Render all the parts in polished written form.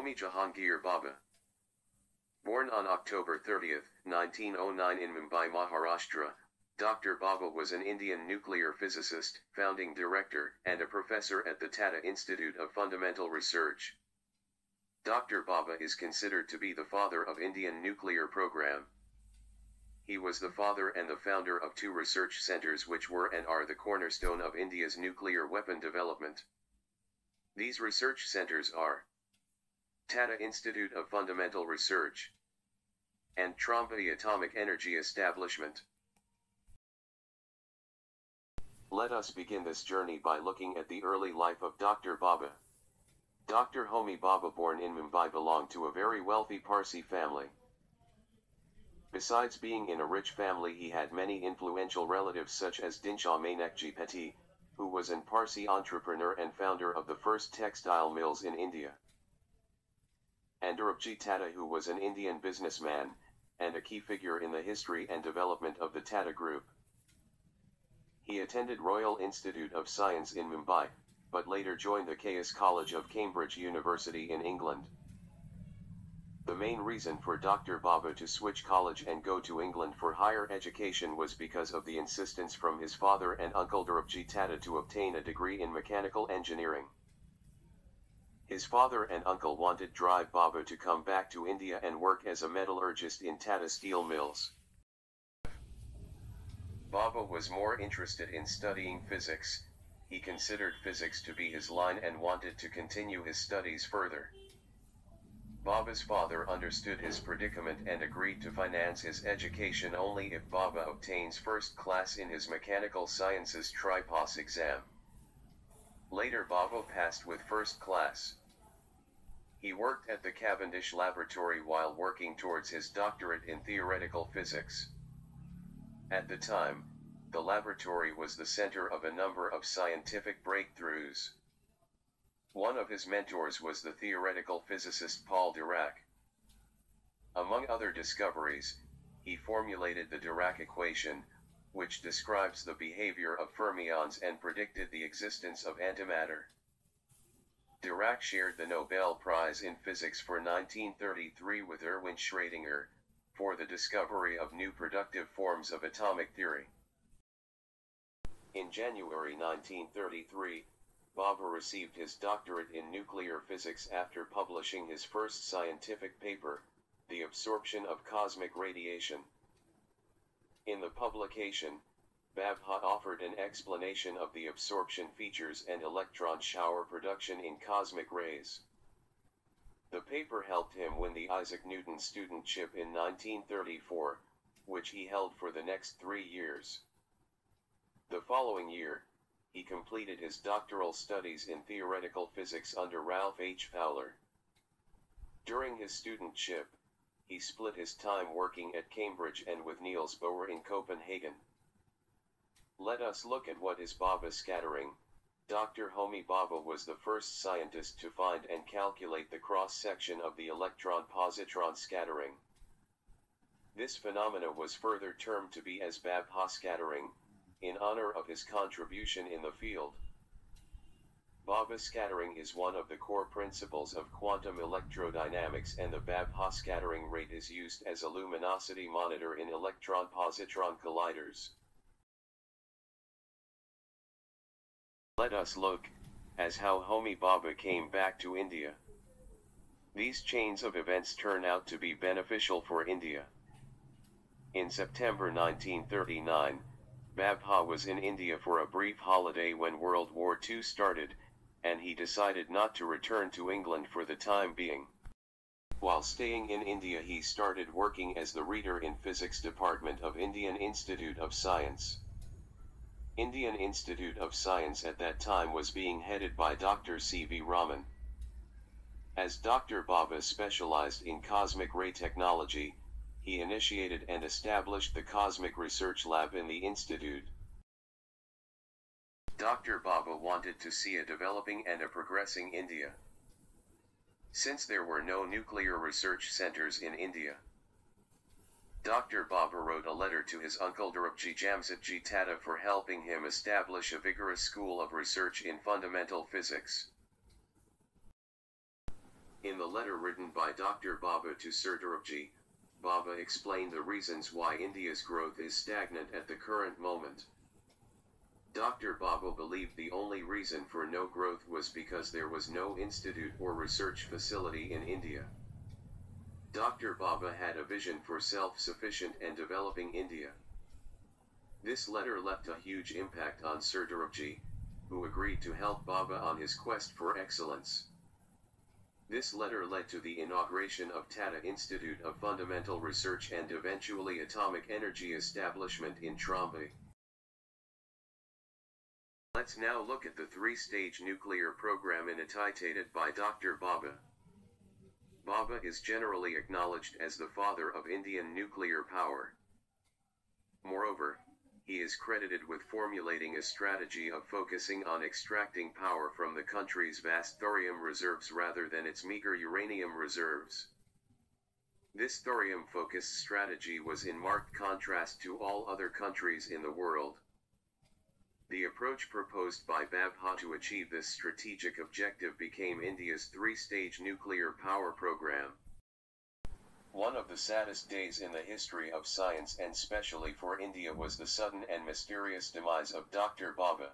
Homi Jahangir Bhabha. Born on October 30, 1909 in Mumbai, Maharashtra, Dr. Bhabha was an Indian nuclear physicist, founding director, and a professor at the Tata Institute of Fundamental Research. Dr. Bhabha is considered to be the father of Indian nuclear program. He was the father and the founder of two research centers which were and are the cornerstone of India's nuclear weapon development. These research centers are Tata Institute of Fundamental Research and Trombay Atomic Energy Establishment. Let us begin this journey by looking at the early life of Dr. Bhabha. Dr. Homi Bhabha, born in Mumbai, belonged to a very wealthy Parsi family. Besides being in a rich family, he had many influential relatives such as Dinshaw Mainekji Petit, who was an Parsi entrepreneur and founder of the first textile mills in India, and Durabji Tata, who was an Indian businessman, and a key figure in the history and development of the Tata Group. He attended Royal Institute of Science in Mumbai, but later joined the Caius College of Cambridge University in England. The main reason for Dr. Bhabha to switch college and go to England for higher education was because of the insistence from his father and uncle Durabji Tata to obtain a degree in mechanical engineering. His father and uncle wanted Drive Bhabha to come back to India and work as a metallurgist in Tata steel mills. Bhabha was more interested in studying physics. He considered physics to be his line and wanted to continue his studies further. Bhabha's father understood his predicament and agreed to finance his education only if Bhabha obtains first class in his mechanical sciences Tripos exam. Later Bhabha passed with first class. He worked at the Cavendish Laboratory while working towards his doctorate in theoretical physics. At the time, the laboratory was the center of a number of scientific breakthroughs. One of his mentors was the theoretical physicist Paul Dirac. Among other discoveries, he formulated the Dirac equation, which describes the behavior of fermions and predicted the existence of antimatter. Dirac shared the Nobel Prize in Physics for 1933 with Erwin Schrödinger, for the discovery of new productive forms of atomic theory. In January 1933, Bhabha received his doctorate in nuclear physics after publishing his first scientific paper, The Absorption of Cosmic Radiation. In the publication, Bhabha offered an explanation of the absorption features and electron shower production in cosmic rays. The paper helped him win the Isaac Newton Studentship in 1934, which he held for the next 3 years. The following year, he completed his doctoral studies in theoretical physics under Ralph H. Fowler. During his studentship, he split his time working at Cambridge and with Niels Bohr in Copenhagen. Let us look at what is Bhabha scattering. Dr. Homi Bhabha was the first scientist to find and calculate the cross-section of the electron-positron scattering. This phenomena was further termed to be as Bhabha scattering, in honor of his contribution in the field. Bhabha scattering is one of the core principles of quantum electrodynamics, and the Bhabha scattering rate is used as a luminosity monitor in electron-positron colliders. Let us look as how Homi Bhabha came back to India. These chains of events turn out to be beneficial for India. In September 1939, Bhabha was in India for a brief holiday when World War II started, and he decided not to return to England for the time being. While staying in India, he started working as the reader in Physics Department of Indian Institute of Science. Indian Institute of Science at that time was being headed by Dr. C.V. Raman. As Dr. Bhabha specialized in cosmic ray technology, he initiated and established the Cosmic Research Lab in the Institute. Dr. Bhabha wanted to see a developing and a progressing India. Since there were no nuclear research centers in India, Dr. Bhabha wrote a letter to his uncle Dhirubji Jamsetji Tata for helping him establish a vigorous school of research in fundamental physics. In the letter written by Dr. Bhabha to Sir Dhirubji, Bhabha explained the reasons why India's growth is stagnant at the current moment. Dr. Bhabha believed the only reason for no growth was because there was no institute or research facility in India. Dr. Bhabha had a vision for self-sufficient and developing India. This letter left a huge impact on Sir Dhirubji, who agreed to help Bhabha on his quest for excellence. This letter led to the inauguration of Tata Institute of Fundamental Research and eventually Atomic Energy Establishment in Trombay. Let's now look at the three-stage nuclear program initiated by Dr. Bhabha. Bhabha is generally acknowledged as the father of Indian nuclear power. Moreover, he is credited with formulating a strategy of focusing on extracting power from the country's vast thorium reserves rather than its meager uranium reserves. This thorium-focused strategy was in marked contrast to all other countries in the world. The approach proposed by Bhabha to achieve this strategic objective became India's three-stage nuclear power program. One of the saddest days in the history of science and specially for India was the sudden and mysterious demise of Dr. Bhabha.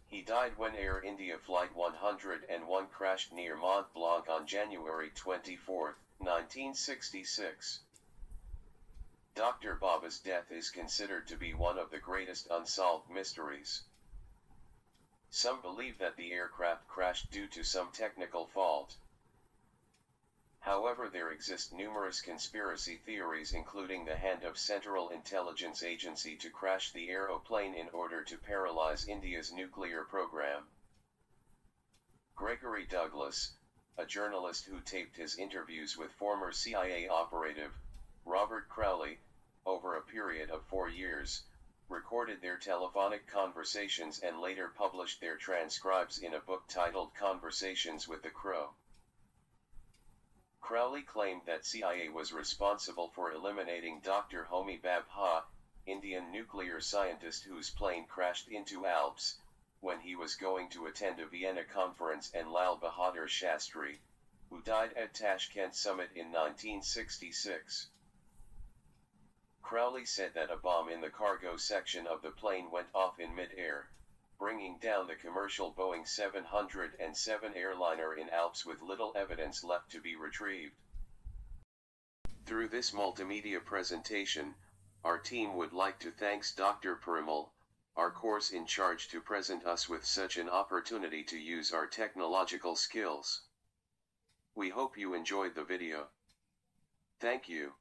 He died when Air India Flight 101 crashed near Mont Blanc on January 24, 1966. Dr. Bhabha's death is considered to be one of the greatest unsolved mysteries. Some believe that the aircraft crashed due to some technical fault. However, there exist numerous conspiracy theories including the hand of Central Intelligence Agency to crash the aeroplane in order to paralyze India's nuclear program. Gregory Douglas, a journalist who taped his interviews with former CIA operative, Robert Crowley, over a period of 4 years, recorded their telephonic conversations and later published their transcripts in a book titled Conversations with the Crow. Crowley claimed that CIA was responsible for eliminating Dr. Homi Bhabha, Indian nuclear scientist whose plane crashed into Alps, when he was going to attend a Vienna conference, and Lal Bahadur Shastri, who died at Tashkent summit in 1966. Crowley said that a bomb in the cargo section of the plane went off in mid-air, bringing down the commercial Boeing 707 airliner in Alps with little evidence left to be retrieved. Through this multimedia presentation, our team would like to thank Dr. Parimal, our course in charge, to present us with such an opportunity to use our technological skills. We hope you enjoyed the video. Thank you.